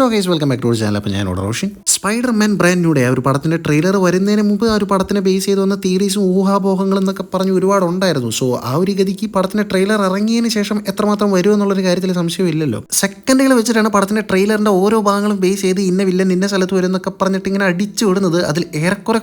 So guys welcome back to channel. അപ്പോൾ ഞാൻ Roshan. Spiderman brand new day ആ ഒരു പടത്തിന്റെ ട്രെയിലർ വരുന്നതിന് മുമ്പ് ആ ഒരു പടത്തിനെ ബേസ് ചെയ്ത് വന്ന തിയറീസും ഊഹാപോഹങ്ങളും എന്നൊക്കെ പറഞ്ഞ് ഒരുപാട് ഉണ്ടായിരുന്നു. സോ ആ ഒരു ഗതിക്ക് പടത്തിന്റെ ട്രെയിലർ ഇറങ്ങിയതിന് ശേഷം എത്രമാത്രം വരും എന്നുള്ളൊരു കാര്യത്തിൽ സംശയമില്ലല്ലോ. സെക്കൻഡുകൾ വെച്ചിട്ടാണ് പടത്തിന്റെ ട്രെയിലറിന്റെ ഓരോ ഭാഗങ്ങളും ബേസ് ചെയ്ത് ഇന്ന വില്ലൻ ഇന്ന സ്ഥലത്ത് വരും എന്നൊക്കെ പറഞ്ഞിട്ട് ഇങ്ങനെ അടിച്ചു വിടുന്നത്. അതിൽ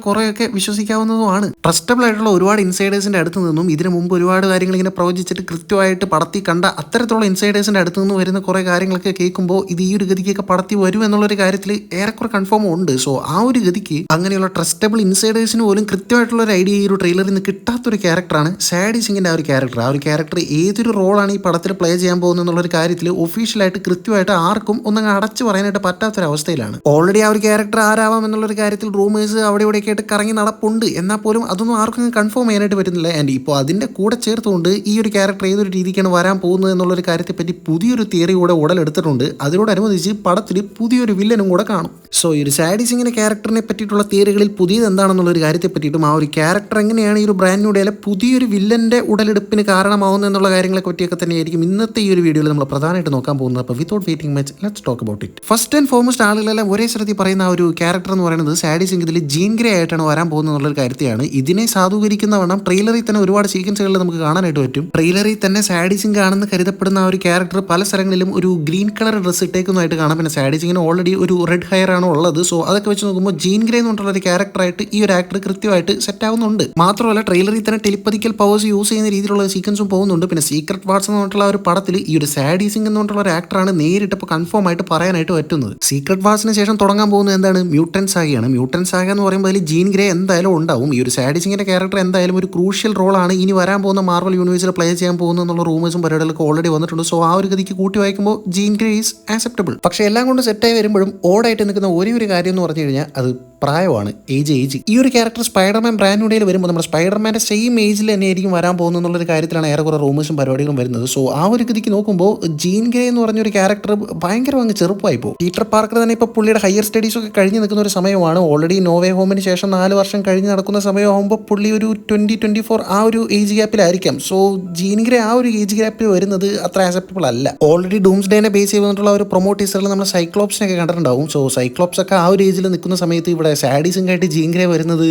കുറെയൊക്കെ വിശ്വസിക്കാവുന്നതുമാണ്. ട്രസ്റ്റബിൾ ആയിട്ടുള്ള ഒരുപാട് ഇൻസൈഡേഴ്സിന്റെ അടുത്ത് നിന്നും ഇതിനു മുമ്പ് ഒരുപാട് കാര്യങ്ങൾ ഇങ്ങനെ പ്രവചിച്ചിട്ട് കൃത്യമായിട്ട് പടത്തി കണ്ട അത്തരത്തിലുള്ള ഇൻസൈഡേഴ്സിന്റെ അടുത്ത് നിന്ന് വരുന്ന കുറെ കാര്യങ്ങളൊക്കെ കേൾക്കുമ്പോൾ ഇത് ഈ ഒരു ഗതിക്കൊക്കെ പടത്തി വരും എന്നുള്ളൊരു കാര്യത്തിൽ ഏറെക്കുറെ കൺഫേം ഉണ്ട്. സോ ആ ഒരു ഗതിക്ക് അങ്ങനെയുള്ള ട്രസ്റ്റബിൾ ഇൻസൈഡേഴ്സിന് പോലും കൃത്യമായിട്ടുള്ള ഒരു ഐഡിയ ഈ ഒരു ട്രെയിലറിൽ നിന്ന് കിട്ടാത്തൊരു ക്യാരക്ടറാണ് സാഡി സിംഗിന്റെ ആ ഒരു ക്യാരക്ടർ. ആ ഒരു ക്യാരക്ടർ ഏതൊരു റോളാണ് ഈ പടത്തിൽ പ്ലേ ചെയ്യാൻ പോകുന്നത് എന്നുള്ളൊരു കാര്യത്തിൽ ഒഫീഷ്യലായിട്ട് കൃത്യമായിട്ട് ആർക്കും ഒന്നങ്ങ് അടച്ചു പറയാനായിട്ട് പറ്റാത്തൊരവസ്ഥയിലാണ്. ഓൾറെഡി ആ ഒരു ക്യാരക്ടർ ആരാവാം എന്നുള്ളൊരു കാര്യത്തിൽ റൂമേഴ്സ് അവിടെ ഇവിടെയൊക്കെ ആയിട്ട് കറങ്ങി നടപ്പുണ്ട്. എന്നാൽ പോലും അതൊന്നും ആർക്കും കൺഫേം ചെയ്യാനായിട്ട് പറ്റുന്നില്ല. ആൻഡ് ഇപ്പോൾ അതിന്റെ കൂടെ ചേർത്തുകൊണ്ട് ഈ ഒരു ക്യാരക്ടർ ഏതൊരു രീതിക്കാണ് വരാൻ പോകുന്നത് എന്നുള്ളൊരു കാര്യത്തെ പറ്റി പുതിയൊരു തിയറി കൂടെ ഉടലെടുത്തിട്ടുണ്ട്. അതിനോടനുബന്ധിച്ച് പടത്തിൽ പുതിയൊരു വില്ലനും കൂടെ കാണും. സോ ഈ ഒരു സാഡി സിംഗിന്റെ ക്യാരക്ടറിനെ പറ്റിയിട്ടുള്ള തിയറികളിൽ പുതിയത് എന്താണെന്നുള്ള ഒരു കാര്യത്തെ പറ്റിയിട്ടും ആ ഒരു ക്യാരക്ടർ എങ്ങനെയാണ് ഈ ഒരു ബ്രാൻഡ് ന്യൂ ഡേയിലെ പുതിയൊരു വില്ലന്റെ ഉടലെടുപ്പിന് കാരണമാവുന്നത് എന്നുള്ള കാര്യങ്ങളെ പറ്റിയൊക്കെ തന്നെയായിരിക്കും ഇന്നത്തെ ഈ ഒരു വീഡിയോയിൽ നമ്മൾ പ്രധാനമായിട്ട് നോക്കാൻ പോകുന്നത്. അപ്പോൾ without waiting much let's talk about it. First and foremost ആളുകളെല്ലാം ഒരേ സ്ഥലത്തിൽ പറയുന്ന ആ ഒരു ക്യാരക്ടർ എന്ന് പറയുന്നത് സാഡി സിംഗ് ഇതിൽ ജീൻ ഗ്രേ ആയിട്ടാണ് വരാൻ പോകുന്നത് എന്നുള്ളൊരു കാര്യത്തെയാണ്. ഇതിനെ സാധൂകരിക്കുന്ന വണ്ണം ട്രെയിലറിൽ തന്നെ ഒരുപാട് സീക്വൻസുകളിൽ നമുക്ക് കാണാനായിട്ട് പറ്റും. ട്രെയിലറിൽ തന്നെ സാഡി സിംഗ് ആണെന്ന് കരുതപ്പെടുന്ന ആ ഒരു ക്യാരക്ടർ പല സ്ഥലങ്ങളിലും ഒരു ഗ്രീൻ കളർ ഡ്രസ്സ് ഇട്ടേക്കുന്നതായിട്ട് കാണാം. പിന്നെ സാഡി സിംഗിന് ഓൾറെഡി ഒരു റെഡ് ഹെയർ ആണ് ഉള്ളത്. സോ അതൊക്കെ വെച്ച് നോക്കുമ്പോൾ ജീൻ ഗ്രേ എന്നുള്ള ഒരു ക്യാരക്ടറായിട്ട് ഈ ഒരു ആക്ടർ കൃത്യമായിട്ട് സെറ്റ് ആവുന്നുണ്ട്. മാത്രമല്ല ട്രെയിലറിൽ തന്നെ ടെലിപ്പതിക്കൽ പവേഴ്സ് യൂസ് ചെയ്യുന്ന രീതിയിലുള്ള സീക്വൻസും പോകുന്നുണ്ട്. പിന്നെ സീക്രട്ട് വാർഡ്സ് എന്ന് പറഞ്ഞിട്ടുള്ള ഒരു പടത്തിൽ ഈ ഒരു സാഡി സിംഗ് എന്നുള്ള ഒരു ആക്ടറാണ് നേരിട്ട് ഇപ്പോൾ കൺഫേം ആയിട്ട് പറയാനായിട്ട് പറ്റുന്നത്. സീക്രട്ട് വാർഡ്സിന് ശേഷം തുടങ്ങാൻ പോകുന്നത് എന്താണ്? മ്യൂട്ടൻസ് സാഗയാണ്. മ്യൂട്ടൻസ് സാഗ എന്ന് പറയുമ്പോൾ അതിൽ ജീൻ ഗ്രേ എന്തായാലും ഉണ്ടാവും. ഈ ഒരു സാഡി സിംഗിന്റെ ക്യാരക്ടർ എന്തായാലും ഒരു ക്രൂഷ്യൽ റോളാണ് ഇനി വരാൻ പോകുന്ന മാർവൽ യൂണിവേഴ്സിൽ പ്ലേ ചെയ്യാൻ പോകുന്നത് എന്നുള്ള റൂമേഴ്സും പരിപാടികളൊക്കെ ഓൾറേഡി വന്നിട്ടുണ്ട്. സോ ആ ഒരു ഗതിക്ക് കൂട്ടി വായിക്കുമ്പോൾ ജീൻ ഗ്രേ ഈസ് ആക്സെപ്റ്റബിൾ. പക്ഷേ എല്ലാം കൊണ്ട് സെറ്റായി വരുമ്പോഴും ഓടായിട്ട് നിൽക്കുന്ന ഒരേ ഒരു കാര്യം എന്ന് പറഞ്ഞു കഴിഞ്ഞാൽ അത് പ്രായമാണ്, ഏജ്. ഈ ഒരു ക്യാരക്ടർ സ്പൈഡർമാൻ ബ്രാൻഡ് ന്യൂ ഡേയിൽ വരുമ്പോൾ നമ്മുടെ സ്പൈഡർമാൻ്റെ സെയിം ഏജിൽ തന്നെ ആയിരിക്കും വരാൻ പോകുന്നത് എന്നുള്ളൊരു കാര്യത്തിലാണ് ഏറെക്കുറെ റൂമേഴ്സും പരിപാടികളും വരുന്നത്. സോ ആ ഒരു ഗതിക്ക് നോക്കുമ്പോൾ ജീൻ ഗ്രേ എന്ന് പറഞ്ഞൊരു ക്യാരക്ടർ ഭയങ്കര അങ്ങ് ചെറുപ്പമായി പോകും. പീറ്റർ പാർക്കർ തന്നെ ഇപ്പോൾ പുള്ളിയുടെ ഹയർ സ്റ്റഡീസ് ഒക്കെ കഴിഞ്ഞ് നിൽക്കുന്ന ഒരു സമയമാണ്. ഓൾറെഡി നോവേ ഹോമിന് ശേഷം 4 വർഷം കഴിഞ്ഞ് നടക്കുന്ന സമയമാകുമ്പോൾ പുള്ളി ഒരു 20-24 ആ ഒരു ഏജ് ഗ്യാപ്പിലായിരിക്കാം. സോ ജീൻ ഗ്രേ ആ ഒരു ഏജ് ഗ്യാപ്പിൽ വരുന്നത് അത്ര ആക്സെപ്റ്റബിൾ അല്ല. ഓൾറെഡി ഡൂംസ് ഡേനെ ബേസ് ചെയ്തിട്ടുള്ള ഒരു പ്രൊമോ ടീസറിൽ നമ്മൾ സൈക്ലോപ്സിനൊക്കെ കണ്ടിട്ടുണ്ടാവും. സോ സൈക്ലോപ്സ് ഒക്കെ ആ ഒരു ഏജിൽ നിൽക്കുന്ന സമയത്ത് ഇവിടെ സാഡി സിംഗ് ആയിട്ട് ജീൻ ഗ്രേ വരുന്നത്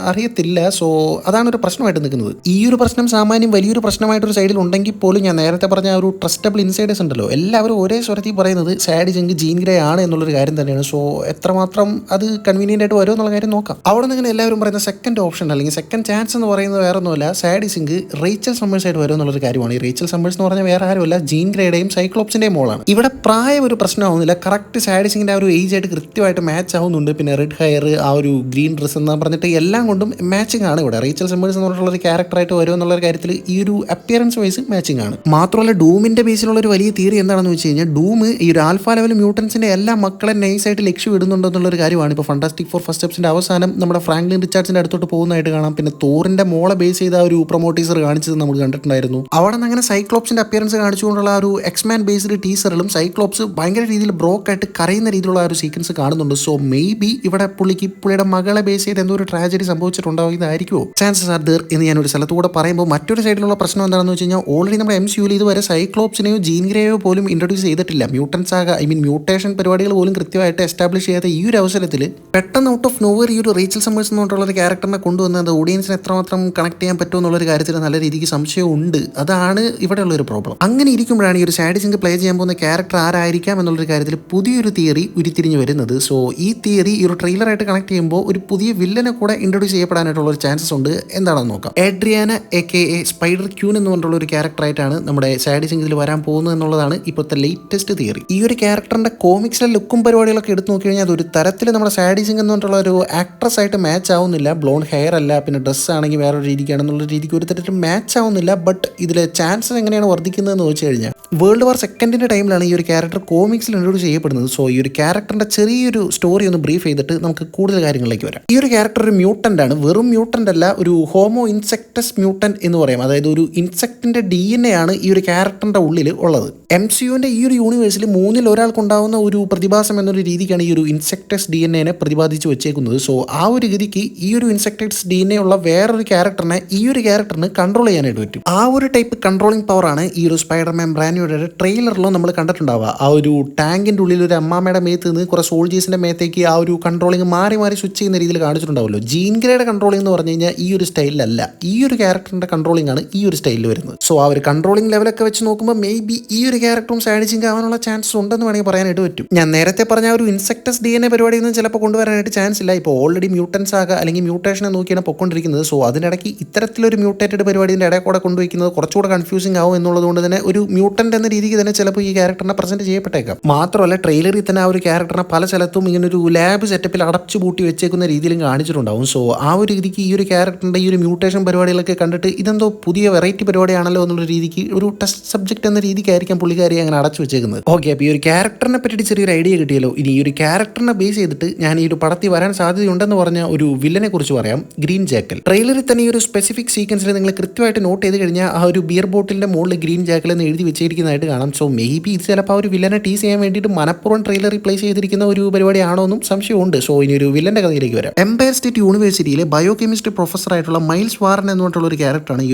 അറിയത്തില്ല. സോ അതാണ് ഒരു പ്രശ്നമായിട്ട് നിൽക്കുന്നത്. ഈ ഒരു പ്രശ്നം സാമാന്യം വലിയൊരു പ്രശ്നമായിട്ടൊരു സൈഡിൽ ഉണ്ടെങ്കിൽ പോലും ഞാൻ നേരത്തെ പറഞ്ഞ ഒരു ട്രസ്റ്റബിൾ ഇൻസൈഡേഴ്സ് ഉണ്ടല്ലോ, എല്ലാവരും ഒരേ സ്വരത്തിൽ പറയുന്നത് സാഡി സിംഗ് ജീൻ ഗ്രേ ആണ് എന്നുള്ളൊരു കാര്യം തന്നെയാണ്. സോ എത്രമാത്രം അത് കൺവീനിയൻ്റ് ആയിട്ട് വരും എന്നുള്ള കാര്യം നോക്കാം. അവിടെ നിന്ന് ഇങ്ങനെ എല്ലാവരും പറയുന്ന സെക്കൻഡ് ഓപ്ഷൻ അല്ലെങ്കിൽ സെക്കൻഡ് ചാൻസ് എന്ന് പറയുന്നത് വേറെ ഒന്നുമല്ല, സാഡി സിംഗ് റേച്ചൽ സമ്മേഴ്സ് ആയിട്ട് വരും എന്നുള്ളൊരു കാര്യമാണ്. ഈ റേച്ചൽ സമ്മേഴ്സ് എന്ന് പറഞ്ഞാൽ വേറെ ആരുമല്ല, ജീൻ ഗ്രേയുടെയും സൈക്ലോപ്സിൻ്റെയും മോളാണ്. ഇവിടെ പ്രായം ഒരു പ്രശ്നമാവുന്നില്ല. കറക്റ്റ് സാഡി സിംഗിൻ്റെ ആ ഒരു ഏജ് ആയിട്ട് കൃത്യമായിട്ട് മാച്ച് ആവുന്നുണ്ട്. പിന്നെ റെഡ് ഹെയർ, ആ ഒരു ഗ്രീൻ ഡ്രസ്സ് എന്ന് പറഞ്ഞിട്ട് എല്ലാം കൊണ്ടും മാച്ചിങ് ആണ്. ഇവിടെ റേച്ചൽ സമ്മേഴ്സ് എന്ന് പറഞ്ഞിട്ടുള്ള ഒരു ക്യാരക്ടറായിട്ട് വരും എന്നുള്ള കാര്യത്തിൽ ഈ ഒരു അപ്പിയറൻസ് വൈസ് മാച്ചിങ് ആണ്. മാത്രമല്ല ഡൂമിന്റെ ബേസിലുള്ള ഒരു വലിയ തിയറി എന്താണെന്ന് വെച്ച് കഴിഞ്ഞാൽ ഡൂം ഈ ഒരു ആൽഫ ലെവൽ മ്യൂട്ടൻസിന്റെ എല്ലാ മക്കളെ നൈസായിട്ട് ലക്ഷ്യം ഇടുന്നുണ്ടോ എന്നുള്ളൊരു കാര്യമാണ്. ഇപ്പോൾ ഫണ്ടാസ്റ്റിക് ഫോർ ഫസ്റ്റ് സ്റ്റെപ്സിന്റെ അവസാനം നമ്മുടെ ഫ്രാങ്ക്ലിൻ റിച്ചാർഡ്സിന്റെ അടുത്തോട്ട് പോകുന്നതായിട്ട് കാണാം. പിന്നെ തോറിന്റെ മോളെ ബേസ് ചെയ്ത ഒരു പ്രൊമോ ടീസർ കാണിച്ചത് നമ്മൾ കണ്ടിട്ടുണ്ടായിരുന്നു. അവിടെ നിന്ന് അങ്ങനെ സൈക്ലോപ്സിന്റെ അപ്പിയറൻസ് കാണിച്ചുകൊണ്ടുള്ള ഒരു എക്സ്മാൻ ബേസ്ഡ് ടീസറിലും സൈക്ലോപ്സ് ഭയങ്കര രീതിയിൽ ബ്രോക്ക് ആയിട്ട് കരയുന്ന രീതിയിലുള്ള ഒരു സീക്വൻസ് കാണുന്നുണ്ട്. സോ മേ ബി ഇവിടെ പുള്ളിയുടെ മകളെ ബേസ് ചെയ്ത് എന്തോ ഒരു ട്രാജഡി സംഭവിച്ചിട്ടുണ്ടാവുന്നതായിരിക്കുമോ, ചാൻസസ് ആർ ദർ എന്ന് ഞാൻ ഒരു സ്ഥലത്തൂടെ പറയുമ്പോൾ മറ്റൊരു സൈഡിലുള്ള പ്രശ്നം എന്താണെന്ന് വെച്ച് കഴിഞ്ഞാൽ ഓൾറെഡി നമ്മുടെ MCUയിൽ ഇതുവരെ സൈക്ലോപ്സിനെയോ ജീൻ ഗ്രേയോ പോലും ഇൻട്രൊഡ്യൂസ് ചെയ്തിട്ടില്ല. മ്യൂട്ടൻസ് ആക മ്യൂട്ടേഷൻ പരിപാടികൾ പോലും കൃത്യമായിട്ട് എസ്റ്റാബ്ലിഷ് ചെയ്യാത്ത ഈ ഒരു അവസരത്തിൽ പെട്ടെന്ന് ഔട്ട് ഓഫ് നോവർ ഈ ഒരു റേച്ചൽ സമ്മേഴ്സ് എന്ന് പറഞ്ഞിട്ടുള്ള ഒരു ക്യാരക്ടറിനെ കൊണ്ടുവന്നത് ഓഡിയൻസിനെ എത്രമാത്രം കണക്ട് ചെയ്യാൻ പറ്റുമോ എന്നുള്ളൊരു കാര്യത്തിൽ നല്ല രീതിക്ക് സംശയമുണ്ട്. അതാണ് ഇവിടെയുള്ള ഒരു പ്രോബ്ലം. അങ്ങനെ ഇരിക്കുമ്പോഴാണ് ഈ ഒരു സാഡി സിംഗ് പ്ലേ ചെയ്യാൻ പോകുന്ന ക്യാരക്ടർ ആരായിരിക്കാം എന്നുള്ളൊരു കാര്യത്തിൽ പുതിയൊരു തിയറി ഉരുത്തിരിഞ്ഞ് വരുന്നത്. സോ ഈ തിയറി ഈ ഒരു ട്രെയിലറായിട്ട് കണക്ട് ചെയ്യുമ്പോൾ ഒരു പുതിയ വില്ലനെ കൂടെ ഇൻട്രൊഡ്യൂസ് ചെയ്യപ്പെടാനായിട്ടുള്ള ഒരു ചാൻസസ് ഉണ്ട്. എന്താണെന്ന് നോക്കാം. എഡ്രിയാന AKA സ്പൈഡർ ക്യൂൻ എന്ന് പറഞ്ഞിട്ടുള്ള ഒരു ക്യാരക്ടറായിട്ടാണ് നമ്മുടെ സാഡി സിംഗ് ഇതിൽ വരാൻ പോകുന്നത് എന്നുള്ളതാണ് ഇപ്പോഴത്തെ ലേറ്റസ്റ്റ് തിയറി. ഈ ഒരു ക്യാരക്ടറിന്റെ കോമിക്സിലെ ലുക്കും പരിപാടികളൊക്കെ എടുത്ത് നോക്കി കഴിഞ്ഞാൽ അതൊരു തരത്തിൽ നമ്മുടെ സാഡി സിംഗ് എന്ന് പറഞ്ഞിട്ടുള്ള ഒരു ആക്ട്രസ് ആയിട്ട് മാച്ച് ആവുന്നില്ല. ബ്ലോണ്ട് ഹെയർ അല്ല, പിന്നെ ഡ്രസ്സ് ആണെങ്കിൽ വേറൊരു രീതിക്കാണെന്നുള്ള രീതിക്ക് ഒരു തരത്തിൽ മാച്ച് ആവുന്നില്ല. ബട്ട് ഇതിലെ ചാൻസസ് എങ്ങനെയാണ് വർദ്ധിക്കുന്നതെന്ന് വെച്ച് കഴിഞ്ഞാൽ വേൾഡ് വാർ സെക്കൻഡിന്റെ ടൈമിലാണ് ഈ ഒരു ക്യാരക്ടർ കോമിക്സിൽ ഇൻട്രൊഡ്യൂസ് ചെയ്യപ്പെടുന്നത്. സോ ഈ ഒരു ക്യാരക്ടറിന്റെ ചെറിയൊരു സ്റ്റോറി ഒന്ന് ബ്രീഫ് ചെയ്തിട്ട് നമുക്ക് കൂടുതൽ കാര്യങ്ങളിലേക്ക് വരാം. ഈ ഒരു ക്യാരക്ടർ ഒരു മ്യൂട്ടന്റ് ആണ്. വെറും മ്യൂട്ടന്റ് അല്ല, ഒരു ഹോമോ ഇൻസെക്ടസ് മ്യൂട്ടന്റ് എന്ന് പറയും. അതായത് ഒരു ഇൻസെക്ടിന്റെ DNA ആണ് ഈ ഒരു ക്യാരക്ടറിന്റെ ഉള്ളിൽ ഉള്ളത്. MCUവിന്റെ ഈ ഒരു യൂണിവേഴ്സിൽ 3-ൽ ഒരാൾക്കുണ്ടാവുന്ന ഒരു പ്രതിഭാസം എന്നൊരു രീതിക്കാണ് ഈ ഒരു ഇൻസെക്ടസ് DNA പ്രതിപാദിച്ച് വെച്ചേക്കുന്നത്. സോ ആ ഒരു രീതിക്ക് ഈ ഒരു ഇൻസെക്ടസ് DNA ഉള്ള വേറൊരു ക്യാരക്ടറിനെ ഈ ഒരു ക്യാരക്ടറിന് കൺട്രോൾ ചെയ്യാനായിട്ട് പറ്റും. ആ ഒരു ടൈപ്പ് കൺട്രോളിംഗ് പവറാണ് ഈ ഒരു സ്പൈഡർമാൻ ബ്രാൻഡ് ബ്രാൻഡ്യുടെ ട്രെയിലറിലോ നമ്മൾ കണ്ടിട്ടുണ്ടാവുക ആ ഒരു ടാങ്കിൻ്റെ ഉള്ളിൽ ഒരു അമ്മാമ്മയുടെ മേത്ത് നിന്ന് കുറേ സോൾജേഴ്സിൻ്റെ മേത്തേക്ക് ആ ഒരു കൺട്രോളിങ് മാറി മാറി സ്വിച്ച് ചെയ്യുന്ന രീതിയിൽ കാണിച്ചിട്ടുണ്ടാവുമല്ലോ. ജീൻ ഗ്രേയുടെ കൺട്രോളിംഗ് എന്ന് പറഞ്ഞു കഴിഞ്ഞാൽ ഈ ഒരു സ്റ്റൈലിലല്ല, ഈ ഒരു ക്യാരക്ടറിൻ്റെ കൺട്രോളിംഗ് ആണ് ഈ ഒരു സ്റ്റൈലിൽ വരുന്നത്. സോ ആ ഒരു കൺട്രോളിംഗ് ലെവലൊക്കെ വെച്ച് നോക്കുമ്പോൾ മേ ബി ഈ ഒരു ക്യാരക്ടറും സാഡിച്ചിങ് ആവാനുള്ള ചാൻസസ് ഉണ്ടെന്ന് വേണമെങ്കിൽ പറയാനായിട്ട് പറ്റും. ഞാൻ നേരത്തെ പറഞ്ഞ ഒരു ഇൻസെക്ടസ് DNA പരിപാടിയൊന്നും ചിലപ്പോൾ കൊണ്ടുവരാനായിട്ട് ചാൻസ് ഇല്ല. ഇപ്പോൾ ഓൾറെഡി മ്യൂട്ടൻസ് ആകുക അല്ലെങ്കിൽ മ്യൂട്ടേഷനെ നോക്കിയാണ് പൊയ്ക്കൊണ്ടിരിക്കുന്നത്. സോ അതിനിടയ്ക്ക് ഇത്തരത്തിലൊരു മ്യൂട്ടേറ്റഡ് പരിപാടിൻ്റെ ഇടയിൽ കൂടെ കൊണ്ടുവയ്ക്കുന്നത് കുറച്ചുകൂടെ കൺഫ്യൂസിംഗ് ആവും എന്നുള്ളത് കൊണ്ട് തന്നെ ഒരു മ്യൂട്ടൻ്റ് എന്ന രീതിക്ക് തന്നെ ചിലപ്പോൾ ഈ ക്യാരക്ടറിനെ പ്രസന്റ് ചെയ്യപ്പെട്ടേക്കാം. മാത്രമല്ല ട്രെയിലറിൽ തന്നെ ആ ഒരു ക്യാരക്ടറിനെ പല സ്ഥലത്തും ഇങ്ങനെ ഒരു ലാബ് സെറ്റപ്പിൽ അടച്ചു പൂട്ടി വെച്ചേക്കുന്ന രീതിയിലും കാണിച്ചിട്ടുണ്ടാവും. സോ ആ ഒരു രീതിക്ക് ഈ ഒരു ക്യാരക്ടറിൻ്റെ ഈ ഒരു മ്യൂട്ടേഷൻ പരിപാടികളൊക്കെ കണ്ടിട്ട് ഇതെന്തോ പുതിയ വെറൈറ്റി പരിപാടിയാണല്ലോ എന്നുള്ള രീതിക്ക് ഒരു ടെസ്റ്റ് സബ്ജക്ട് എന്ന രീതിക്കായിരിക്കും പുള്ളിക്കാരി അങ്ങനെ അടച്ചു വെച്ചേക്കുന്നത്. ഓക്കെ, അപ്പോൾ ഈ ഒരു ക്യാരക്ടറിനെ പറ്റിയിട്ട് ചെറിയൊരു ഐഡിയ കിട്ടിയല്ലോ. ഇനി ഈ ഒരു ക്യാരക്ടറിനെ ബേസ് ചെയ്തിട്ട് ഞാൻ ഈ ഒരു പടത്തിൽ വരാൻ സാധ്യതയുണ്ടെന്ന് പറഞ്ഞ ഒരു വില്ലനെ കുറിച്ച് പറയാം, ഗ്രീൻ ജാക്കൽ. ട്രെയിലറിൽ തന്നെ ഈ ഒരു സ്പെസിഫിക് സീക്വൻസിൽ നിങ്ങൾ കൃത്യമായിട്ട് നോട്ട് ചെയ്ത് കഴിഞ്ഞാൽ ആ ഒരു ബിയർ ബോട്ടിലിന്റെ മുകളിൽ ഗ്രീൻ ജാക്കൽ എന്ന് എഴുതി വെച്ചിരിക്കുന്നതായിട്ട് കാണാം. സോ മേ ബി ഇത് ചിലപ്പോൾ ആ ഒരു വില്ലനെ ടീസ് ചെയ്യാൻ വേണ്ടിയിട്ട് മനഃപൂർവ്വം ട്രെയിലർ റീപ്ലേസ് ചെയ്തിരിക്കുന്ന ഒരു പരിപാടിയാണോ എന്നും സംശയമുണ്ട്. സോ ഇനി ഒരു വില്ലന്റെ കഥയിലേക്ക് വരാം. എംപയർ സ്റ്റേറ്റ് യൂണിവേഴ്സിറ്റിയിലെ ബയോ കെമിസ്ട്രി പ്രൊഫസർ ആയിട്ടുള്ള മൈൽസ് വാറൻ എന്ന് പറഞ്ഞിട്ടുള്ള ഒരു ക്യാരക്ടറാണ് ഈ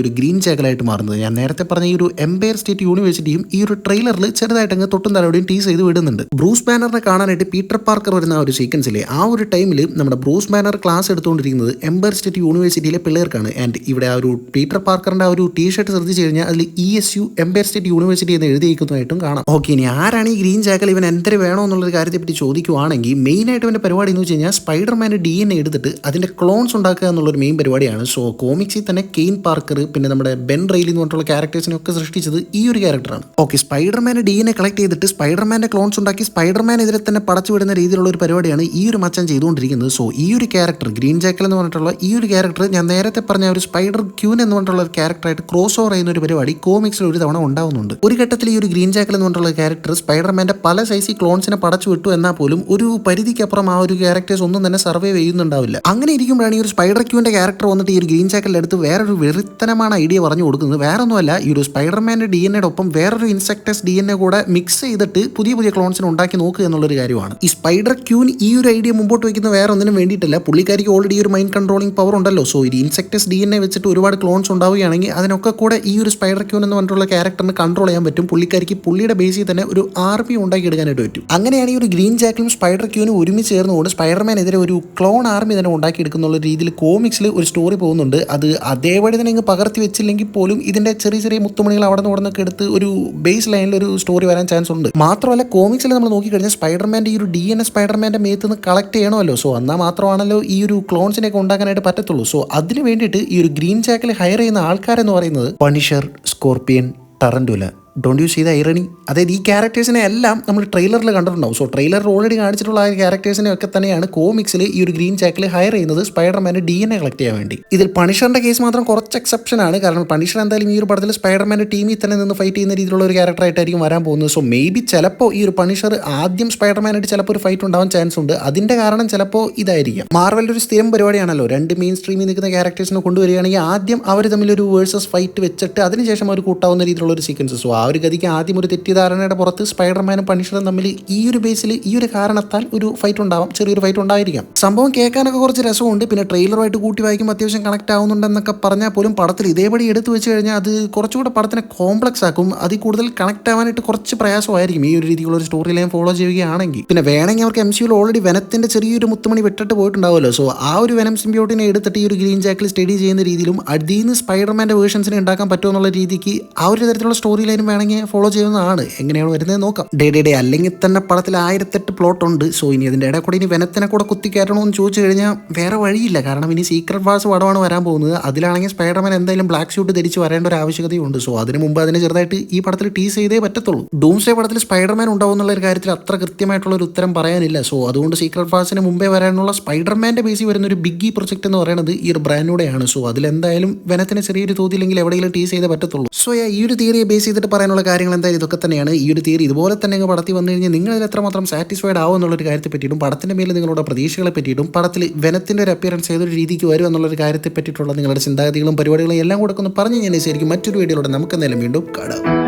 ഒരു ഗ്രീൻ ജാക്കലായിട്ട് മാറുന്നത്. ഞാൻ നേരത്തെ പറഞ്ഞ ഈ ഒരു എംപയർ സ്റ്റേറ്റ് യൂണിവേഴ്സിറ്റിയും ഈ ഒരു ട്രെയിലറിൽ ചെറുതായിട്ട് അങ്ങ് തൊട്ടും തലോടെയും ടീസ് ചെയ്ത് വിടുന്നുണ്ട്. ബ്രൂസ് ബാനറിനെ കാണാനായിട്ട് പീറ്റർ പാർക്കർ വരുന്ന ആ ഒരു സീക്വൻസിലെ ആ ഒരു ടൈമിൽ നമ്മുടെ ബ്രൂസ് ബാനർ ക്ലാസ് എടുത്തുകൊണ്ടിരിക്കുന്നത് എംപയർ സ്റ്റേറ്റ് യൂണിവേഴ്സിറ്റിയിലെ പിള്ളേർക്കാണ്. ആൻഡ് ഇവിടെ ആ ഒരു പീറ്റർ പാർക്കറിന്റെ ആ ഒരു ടീഷർട്ട് ശ്രദ്ധിച്ചു കഴിഞ്ഞാൽ അതിൽ ESU എംപയർ സ്റ്റേറ്റ് യൂണിവേഴ്സിറ്റി എന്ന് എഴുതിയിരിക്കുന്നതായിട്ടും കാണാം. ഓക്കെ, ഇനി ആരാണ് ഈ ഗ്രീൻ ജാക്കൽ, ഇവൻ എന്തൊരു വേണോ എന്നുള്ളൊരു കാര്യത്തെ പറ്റി ചോദിക്കുവാണെങ്കിൽ മെയിൻ ആയിട്ട് ഇവന്റെ പരിപാടി എന്ന് വെച്ച് കഴിഞ്ഞാൽ സ്പൈഡർമാൻ്റെ DNA എടുത്തിട്ട് അതിന്റെ ക്ലോൺസ് ഉണ്ടാക്കുക എന്നുള്ളൊരു മെയിൻ പരിപാടിയാണ്. സോ കോമിക്സിൽ തന്നെ കെയിൻ പാർക്കർ പിന്നെ നമ്മുടെ ബെൻ റെയിലി എന്ന് പറഞ്ഞിട്ടുള്ള ക്യാരക്ടേഴ്സിനെ ഒക്കെ സൃഷ്ടിച്ചത് ഈ ഒരു ക്യാരക്ടറാണ്. ഓക്കെ, സ്പൈഡർമാൻ്റെ DNA കളക്ട് ചെയ്തിട്ട് സ്പൈഡർമാൻ്റെ ക്ലോൺസ് ഉണ്ടാക്കി സ്പൈഡർമാനെതിരെ തന്നെ പടച്ചു വിടുന്ന രീതിയിലുള്ള ഒരു പരിപാടിയാണ് ഈ ഒരു മച്ചാൻ ചെയ്തുകൊണ്ടിരിക്കുന്നത്. സോ ഈ ഒരു ക്യാരക്ടർ ഗ്രീൻ ജാക്കൽ എന്ന് പറഞ്ഞിട്ടുള്ള ഈ ഒരു ക്യാരക്ടർ ഞാൻ നേരത്തെ പറഞ്ഞ ഒരു സ്പൈഡർ ക്യൂൻ എന്ന് പറഞ്ഞിട്ടുള്ള ഒരു ക്യാരക്ടറായിട്ട് ക്രോസ് ഓവർ ചെയ്യുന്ന ഒരു പരിപാടി കോമിക്സിൽ ഒരു തവണ ഉണ്ടാവുന്നുണ്ട്. ഒരു ഘട്ടത്തിൽ ഈ ഒരു ഗ്രീൻ ജാക്കൽ എന്ന് പറഞ്ഞിട്ടുള്ള ക്യാരക്ടർ സ്പൈഡർമാൻ്റെ പല സൈസി ക്ലോൺസിനെ പടച്ചു വിട്ടു എന്നാൽ പോലും ഒരു പരിധിക്കപ്പുറം ആ ഒരു ക്യാരക്ടേഴ്സ് ഒന്നും തന്നെ സർവൈവ് ചെയ്യുന്നുണ്ടാവില്ല. അങ്ങനെ ഇരിക്കുമ്പോഴാണ് ഈ ഒരു സ്പൈഡർ ക്യൂവിന്റെ ക്യാരക്ടർ വന്നിട്ട് ഈ ഒരു ഗ്രീൻ ജാക്കലിന്റെ അടുത്ത് വേറൊരു വെറിത്തനമാണ് ഐഡിയ പറഞ്ഞു കൊടുക്കുന്നത്. വേറെ ഒന്നുമല്ല, ഈ ഒരു സ്പൈഡർമാൻ്റെ DNA ഒപ്പം വേറൊരു ഇൻസെക്ടസ് DNA കൂടെ മിക്സ് ചെയ്തിട്ട് പുതിയ പുതിയ ക്ലോൺസിനെ ഉണ്ടാക്കി നോക്കുക എന്നുള്ളൊരു കാര്യമാണ്. ഈ സ്പൈഡർ ക്യൂൻ ഈ ഒരു ഐഡിയ മുമ്പോട്ട് വയ്ക്കുന്ന വേറെ ഒന്നിനും വേണ്ടിയിട്ടല്ല, പുള്ളിക്കാരിക്ക് ഓൾറെഡി ഒരു മൈൻഡ് കൺട്രോളിംഗ് പവർ ഉണ്ടല്ലോ. സോ ഈ ഇൻസെക്ടസ് DNA വെച്ചിട്ട് ഒരുപാട് ക്ലോൺസ് ഉണ്ടാവുകയാണെങ്കിൽ അതിനൊക്കെ കൂടെ ഈ ഒരു സ്പൈഡർ ക്യൂൻ എന്ന് പറഞ്ഞിട്ടുള്ള ക്യാരക്ടറിന് കൺട്രോൾ ചെയ്യാൻ പറ്റും. പുള്ളിക്കാരിക്ക് പുള്ളിയുടെ ബേസിൽ തന്നെ ഒരു ആർമി ഉണ്ടാക്കി എടുക്കാനായിട്ട് പറ്റും. അങ്ങനെയാണ് ഈ ഒരു ഗ്രീൻ ജാക്കലും സ്പൈഡർ ക്യൂനും ഒരുമിച്ച് ചേർന്നുകൊണ്ട് സ്പൈഡർമാനെതിരെ ഒരു ക്ലോൺ ആർമി തന്നെ ഉണ്ടാക്കി എടുക്കുന്നുള്ള രീതിയിൽ കോമിക്സിൽ ഒരു സ്റ്റോറി പോകുന്നുണ്ട്. അത് അതേപടി തന്നെ ഇങ്ങ് പകർത്തി വെച്ചില്ലെങ്കിൽ പോലും ഇതിന്റെ ചെറിയ ചെറിയ മുത്തുമണികൾ അവിടെ നിന്നൊക്കെ എടുത്ത് ഒരു ബേസ് ലൈനിൽ ഒരു സ്റ്റോറി വരാൻ ചാൻസ് ഉണ്ട്. മാത്രമല്ല കോമിക്സിൽ നമ്മൾ നോക്കിക്കഴിഞ്ഞാൽ സ്പൈഡർമാൻ്റെ ഈ ഒരു DNA സ്പൈഡർമാൻ്റെ മേത്ത് നിന്ന് കളക്ട് ചെയ്യണമല്ലോ. സോ എന്നാൽ മാത്രമാണല്ലോ ഈ ഒരു ക്ലോൺസിനെയൊക്കെ ഉണ്ടാക്കാനായിട്ട് പറ്റത്തുള്ളൂ. സോ അതിന് വേണ്ടിയിട്ട് ഈ ഒരു ഗ്രീൻ ജാക്കൽ ഹയർ ചെയ്യുന്ന ആൾക്കാരെന്ന് പറയുന്നത് Punisher, Scorpion, Tarantula. Don't you see the irony? അതായത് ഈ ക്യാരക്ടേഴ്സിനെ എല്ലാം നമ്മൾ ട്രെയിലറിൽ കണ്ടിട്ടുണ്ടാവും. സോ ട്രെയിലറിൽ ഓൾറെഡി കാണിച്ചിട്ടുള്ള ആ ക്യാരക്ടേഴ്സിനെ ഒക്കെ തന്നെയാണ് കോമിക്സിൽ ഈ ഒരു ഗ്രീൻ ജാക്കൽ ഹയർ ചെയ്യുന്നത് സ്പൈഡർമാൻ്റെ DNA കളക്ട് ചെയ്യാൻ വേണ്ടി. ഇതിൽ പണിഷറിന്റെ കേസ് മാത്രം കുറച്ച് എക്സെപ്ഷൻ ആണ്. കാരണം പണിഷർ എന്തായാലും ഈ ഒരു പടത്തിൽ സ്പൈഡർമാൻ്റെ ടീമിൽ തന്നെ നിന്ന് ഫൈറ്റ് ചെയ്യുന്ന രീതിയിലുള്ള ഒരു ക്യാരക്ടറായിട്ടായിരിക്കും വരാൻ പോകുന്നത്. സോ മേ ബി ചിലപ്പോൾ ഈ ഒരു പണിഷർ ആദ്യം സ്പൈഡർമാനായിട്ട് ചിലപ്പോൾ ഒരു ഫൈറ്റ് ഉണ്ടാവാൻ ചാൻസ് ഉണ്ട്. അതിന്റെ കാരണം ചിലപ്പോൾ ഇതായിരിക്കാം. മാർവലിൻ്റെ ഒരു സ്ഥിരം പരിപാടിയാണല്ലോ, രണ്ട് മെയിൻ സ്ട്രീമിൽ നിൽക്കുന്ന ക്യാരക്ടേഴ്സിനെ കൊണ്ടുവരികയാണെങ്കിൽ ആദ്യം അവർ തമ്മിലൊരു വേഴ്സസ് ഫൈറ്റ് വെച്ചിട്ട് അതിനുശേഷം അവർ കൂട്ടാവുന്ന രീതിയിലുള്ള ഒരു സീക്വൻസ്. സോ ആ ഒരു ഗതിക്ക് ആദ്യം ഒരു തെറ്റിദ്ധാരണയുടെ പുറത്ത് സ്പൈഡർമാനും പണിഷറും തമ്മിൽ ഈ ഒരു ബേസിൽ ഈ ഒരു കാരണത്താൽ ഒരു ഫൈറ്റ് ഉണ്ടാവാം, ചെറിയൊരു ഫൈറ്റ് ഉണ്ടായിരിക്കാം. സംഭവം കേൾക്കാനൊക്കെ കുറച്ച് രസമുണ്ട്. പിന്നെ ട്രെയിലറുമായിട്ട് കൂട്ടി വായിക്കുമ്പോൾ അത്യാവശ്യം കണക്ട് ആവുന്നുണ്ടെന്നൊക്കെ പറഞ്ഞാൽ പോലും പടത്തിൽ ഇതേപടി എടുത്തു വെച്ച് കഴിഞ്ഞാൽ അത് കുറച്ചുകൂടെ പടത്തിനെ കോംപ്ലക്സ് ആക്കും. അതിൽ കൂടുതൽ കണക്ട് ആവാനായിട്ട് കുറച്ച് പ്രയാസമായിരിക്കും ഈ ഒരു രീതിയിലുള്ള ഒരു സ്റ്റോറി ലൈൻ ഫോളോ ചെയ്യുകയാണെങ്കിൽ. പിന്നെ വേണമെങ്കിൽ അവർക്ക് MCUയിൽ ഓൾറെഡി വെനത്തിന്റെ ചെറിയൊരു മുത്തുമണി വിട്ടിട്ട് പോയിട്ടുണ്ടാവുമല്ലോ. സോ ആ ഒരു വെനം സിംബിയോട്ടിനെ എടുത്തിട്ട് ഈ ഒരു ഗ്രീൻ ജാക്കിൽ സ്റ്റഡി ചെയ്യുന്ന രീതിയിലും അതിൽ നിന്ന് സ്പൈഡർമാൻ്റെ വേർഷൻസിനെ ഉണ്ടാക്കാൻ പറ്റുമോ എന്നുള്ള രീതിക്ക് ആ ഒരു തരത്തിലുള്ള സ്റ്റോറി ലൈനും വേണമെങ്കിൽ ഫോളോ ചെയ്യുന്നതാണ്. എങ്ങനെയാണ് വരുന്നത് നോക്കാം. ഡേ അല്ലെങ്കിൽ തന്നെ പടത്തിൽ 1008 പ്ലോട്ട് ഉണ്ട്. സോ ഇനി അതിൻ്റെ ഇടയിൽ കൂടെ ഇനി വെനത്തിനെ കൂടെ കുത്തിക്കയറണോ എന്ന് ചോദിച്ചു കഴിഞ്ഞാൽ വേറെ വഴിയില്ല. കാരണം ഇനി സീക്രട്ട് വാർസ് പടമാണ് വരാൻ പോകുന്നത്. അതിലാണെങ്കിൽ സ്പൈഡർമാൻ എന്തായാലും ബ്ലാക്ക് സ്യൂട്ട് ധരിച്ച് വരേണ്ട ഒരു ആവശ്യകതയുണ്ട്. സോ അതിന് മുമ്പ് അതിനെ ചെറുതായിട്ട് ഈ പടത്തിൽ ടീസ് ചെയ്തേ പറ്റത്തുള്ളൂ. ഡൂംസ്ഡേ പടത്തിൽ സ്പൈഡർമാൻ ഉണ്ടാവും എന്നുള്ള ഒരു കാര്യത്തിൽ അത്ര കൃത്യമായിട്ടുള്ള ഒരു ഉത്തരം പറയാനില്ല. സോ അതുകൊണ്ട് സീക്രട്ട് വാർസിന് മുമ്പേ വരാനുള്ള സ്പൈഡർമാൻ്റെ ബേസിൽ വരുന്ന ഒരു ബിഗ്ഗി പ്രൊജക്ട് എന്ന് പറയുന്നത് ഈ ഒരു ബ്രാൻഡൂടെയാണ്. സോ അതിലെന്തായാലും വെനത്തിന് ചെറിയൊരു തോതില്ലെങ്കിൽ എവിടെയെങ്കിലും ടീസ് ചെയ്തേ പറ്റത്തുള്ളൂ. സോ ഈ ഒരു തിയറിയെ ബേസ് ചെയ്തിട്ട് പറയാനുള്ള കാര്യങ്ങൾ എന്തായാലും ഇതൊക്കെ തന്നെയാണ്. ഈ ഒരു തിയറി ഇതുപോലെ തന്നെ പടത്തിൽ വന്നു കഴിഞ്ഞാൽ നിങ്ങളിൽ എത്രമാത്രം സാറ്റിസ്ഫൈഡ് ആവും എന്നുള്ളൊരു കാര്യത്തെ പറ്റിയിട്ടും പടത്തിൻ്റെ മേലെ നിങ്ങളുടെ പ്രതീക്ഷകളെ പറ്റിയിട്ടും പടത്തിൽ വെനത്തിൻ്റെ ഒരു അപ്പിയറൻസ് ഏതൊരു രീതിക്ക് വരും എന്നുള്ളൊരു കാര്യത്തെ പറ്റിയിട്ടുള്ള നിങ്ങളുടെ ചിന്താഗതികളും പരിപാടികളും എല്ലാം കൂടെ ഒന്ന് പറഞ്ഞു ഞാൻ ശരിക്കും മറ്റൊരു വീഡിയോയിലൂടെ നമുക്ക് എന്തായാലും വീണ്ടും കാണാം.